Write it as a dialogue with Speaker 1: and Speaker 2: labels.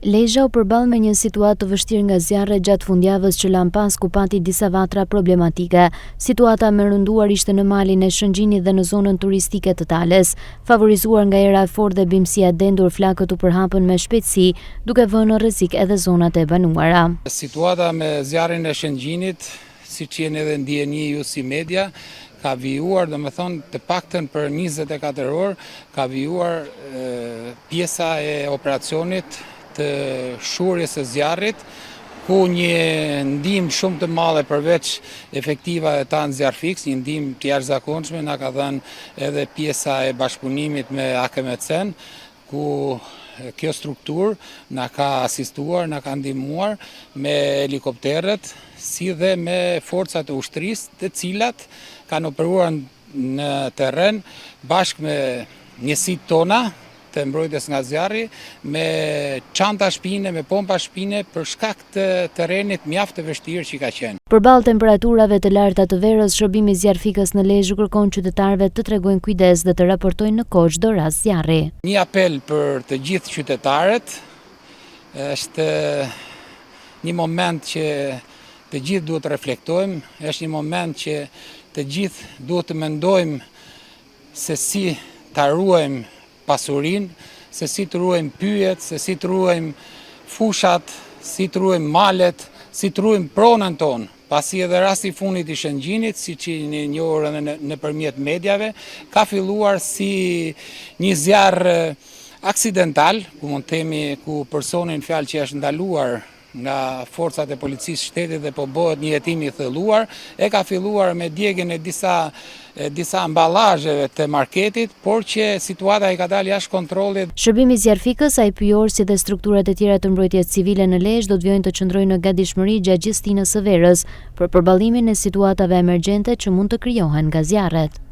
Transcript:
Speaker 1: Lezhë u përball me një situatë të vështirë nga zjarre gjatë fundjavës që lan pas ku pati disa vatra problematike. Situata më rënduar ishte në malin e Shëngjinit dhe në zonën turistike të Tales. Favorizuar nga era e fortë dhe bimësia e dendur, flakët u përhapën me shpejtësi, duke vënë në rrezik edhe zonat e banuara.
Speaker 2: Situata me zjarrin e Shëngjinit, siç jeni edhe ndjeni ju si media, ka vijuar, domethënë të paktën për 24 orë, ka vijuar pjesa e operacionit të shurjes së zjarrit, ku një ndihmë shumë të madhe përveç efektiva e tanë zjarr fiks, një ndihmë të jashtëzakonshme na ka dhënë edhe pjesa e bashkëpunimit me AKMC-n, ku kjo strukturë na ka asistuar, na ka ndihmuar me helikopterët, si dhe me forcat e ushtrisë, të cilat kanë operuar në terren bashkë me njësitë tona të mbrojtjes nga zjarri, me çanta shpine, me pompa shpine, për shkak të terrenit mjaft të vështirë që ka qenë.
Speaker 1: Përballë temperaturave të larta të verës, shërbimi zjarrfikës në Lezhë kërkon qytetarëve të tregojnë kujdes dhe të raportojnë në kohë çdo rast zjarri.
Speaker 2: Një apel për të gjithë qytetarët, është një moment që të gjithë duhet të reflektojmë, është një moment që të gjithë duhet të mendojmë se si ta ruajmë pasurinë, se si të ruajmë pyjet, se si të ruajmë fushat, si të ruajmë malet, si të ruajmë pronën tonë. Pasi edhe rasti i fundit i Shëngjinit, siç e njohur nëpërmjet mediave, ka filluar si një zjarr aksidental, ku mund të themi ku personin fjalë që është ndaluar nga forcat e policisë shtetit dhe po bëhet një hetim i thellhuar, e ka filluar me djegjen e disa amballazheve të marketit, por që situata i ka dalë jashtë kontrollit.
Speaker 1: Shërbimi zjarrfikës, IP-or si dhe strukturat e tjera të mbrojtjes civile në Lezhë do të vijnë të qëndrojnë në gatishmëri gjatë gjithë stinës së verës për përballimin e situatave emergjente që mund të krijohen nga zjarret.